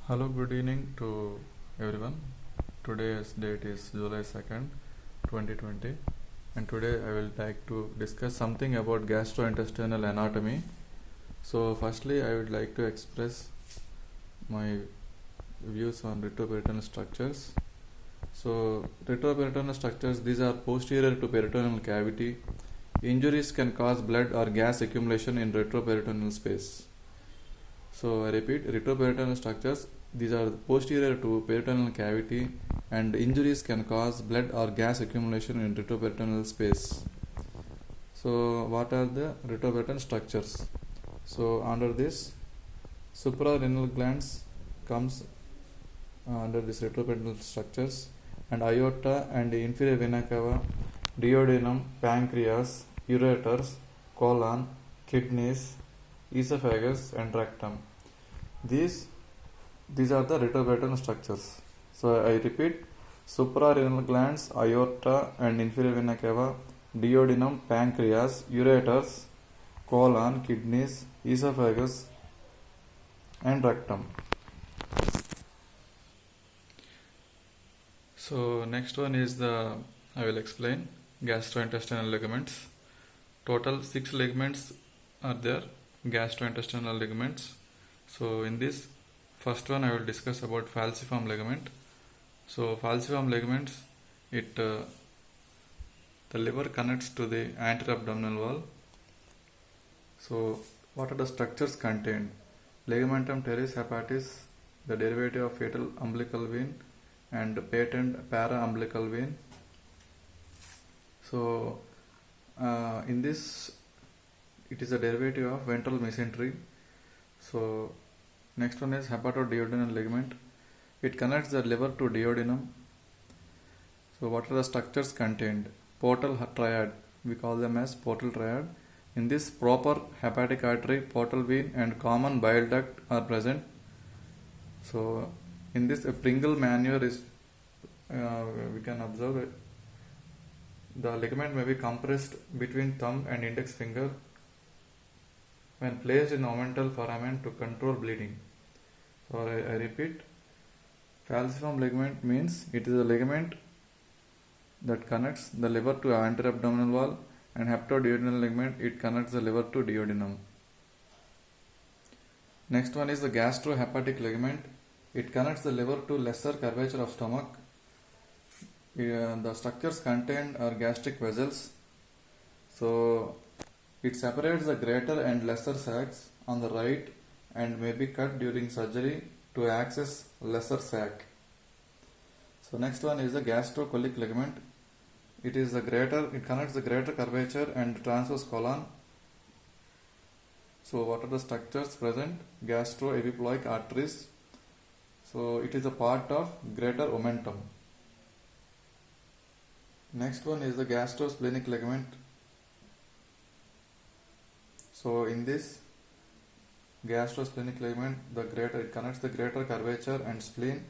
Hello, good evening to everyone. Today's date is July 2nd, 2020, and today I will like to discuss something about gastrointestinal anatomy. So, firstly, I would like to express my views on retroperitoneal structures. So, retroperitoneal structures, these are posterior to peritoneal cavity. Injuries can cause blood or gas accumulation in retroperitoneal space. So I repeat, retroperitoneal structures, these are posterior to peritoneal cavity, and injuries can cause blood or gas accumulation in retroperitoneal space. So what are the retroperitoneal structures? So under this, suprarenal glands comes under this retroperitoneal structures, and aorta and inferior vena cava, duodenum, pancreas, ureters, colon, kidneys, esophagus and rectum. These are the retroperitoneal structures. So I repeat, suprarenal glands, aorta and inferior vena cava, duodenum, pancreas, ureters, colon, kidneys, esophagus and rectum. So next one is I will explain gastrointestinal ligaments. Total 6 ligaments are there, gastrointestinal ligaments. So in this first one I will discuss about falciform ligament. So falciform ligaments, the liver connects to the anterior abdominal wall. So what are the structures contained? Ligamentum teres hepatis, the derivative of fetal umbilical vein, and patent para-umbilical vein. So in this, it is a derivative of ventral mesentery. So next one is hepatoduodenal ligament. It connects the liver to duodenum. So what are the structures contained? Portal triad, we call them as portal triad. In this, proper hepatic artery, portal vein and common bile duct are present. So in this, a Pringle maneuver is, we can observe it. The ligament may be compressed between thumb and index finger when placed in omental foramen to control bleeding. So I repeat, falciform ligament means it is a ligament that connects the liver to anterior abdominal wall, and hepatoduodenal ligament, it connects the liver to duodenum. Next one is the gastrohepatic ligament. It connects the liver to lesser curvature of stomach. The structures contained are gastric vessels. So it separates the greater and lesser sacs on the right and may be cut during surgery to access lesser sac. So next one is the gastrocolic ligament. It connects the greater curvature and transverse colon. So what are the structures present? Gastroepiploic arteries. So it is a part of greater omentum. Next one is the gastrosplenic ligament. So in this gastrosplenic ligament, it connects the greater curvature and spleen.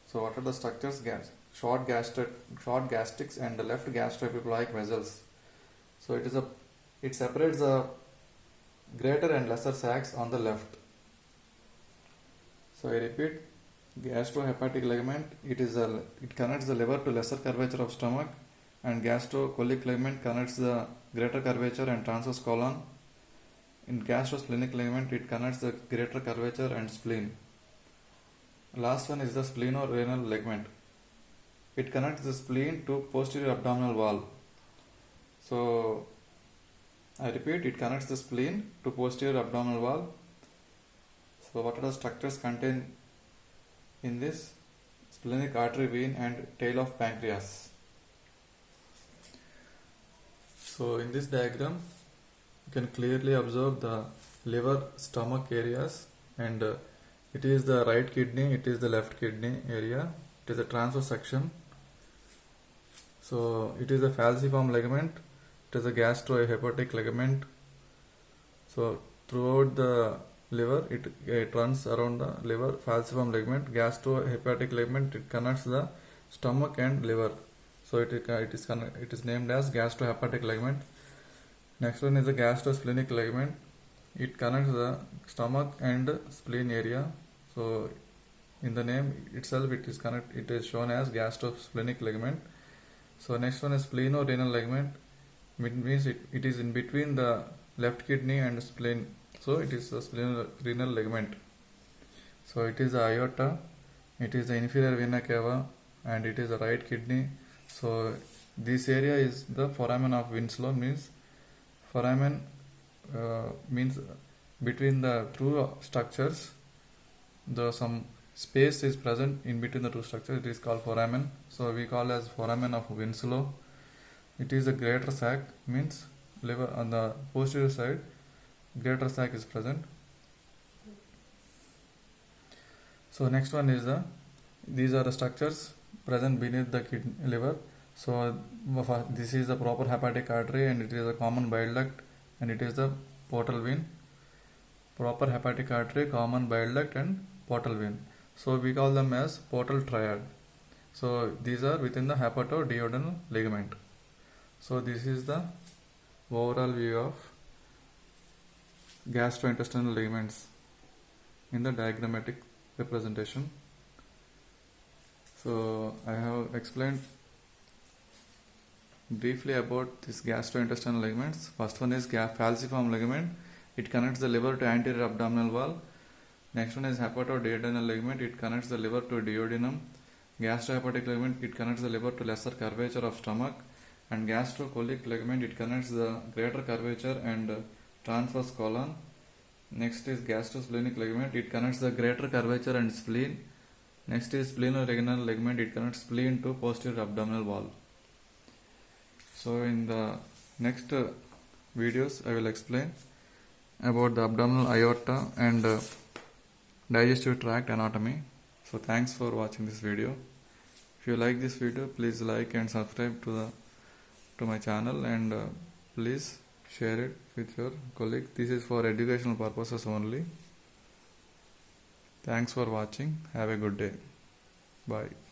So what are the structures? Short gastrics and the left gastroepiploic vessels. So it separates the greater and lesser sacs on the left. So I repeat, gastrohepatic ligament, it connects the liver to lesser curvature of stomach, and gastrocolic ligament connects the greater curvature and transverse colon. In gastrosplenic ligament, it connects the greater curvature and spleen. Last one is the splenorenal ligament. It connects the spleen to posterior abdominal wall. So I repeat, it connects the spleen to posterior abdominal wall. So what are the structures contained in this? Splenic artery, vein and tail of pancreas. So in this diagram, you can clearly observe the liver stomach areas, and it is the right kidney, it is the left kidney area, it is a transverse section. So it is a falciform ligament, it is a gastrohepatic ligament. So throughout the liver, it runs around the liver. Falciform ligament, gastrohepatic ligament, it connects the stomach and liver. So it is named as gastrohepatic ligament. Next one is the gastrosplenic ligament. It connects the stomach and spleen area. So in the name itself, it is shown as gastrosplenic ligament. So next one is splenorenal ligament. It means it is in between the left kidney and spleen. So it is the splenorenal ligament. So it is the aorta, it is the inferior vena cava, and it is the right kidney. So this area is the foramen of Winslow. Means foramen means between the two structures, the some space is present in between the two structures. It is called foramen. So we call as foramen of Winslow. It is a greater sac, means liver on the posterior side. Greater sac is present. So next one is these are the structures present beneath the liver. So this is the proper hepatic artery, and it is a common bile duct, and it is the portal vein. Proper hepatic artery, common bile duct, and portal vein. So we call them as portal triad. So these are within the hepatoduodenal ligament. So this is the overall view of gastrointestinal ligaments in the diagrammatic representation. So I have explained briefly about this gastrointestinal ligaments. First one is falciform ligament. It connects the liver to anterior abdominal wall. Next one is hepatoduodenal ligament. It connects the liver to duodenum. Gastrohepatic ligament. It connects the liver to lesser curvature of stomach. And gastrocolic ligament. It connects the greater curvature and transverse colon. Next is gastrosplenic ligament. It connects the greater curvature and spleen. Next is splenorenal ligament. It connects spleen to posterior abdominal wall. So in the next videos I will explain about the abdominal aorta and digestive tract anatomy. So thanks for watching this video. If you like this video, please like and subscribe to my channel, and please share it with your colleague. This is for educational purposes only. Thanks for watching. Have a good day. Bye.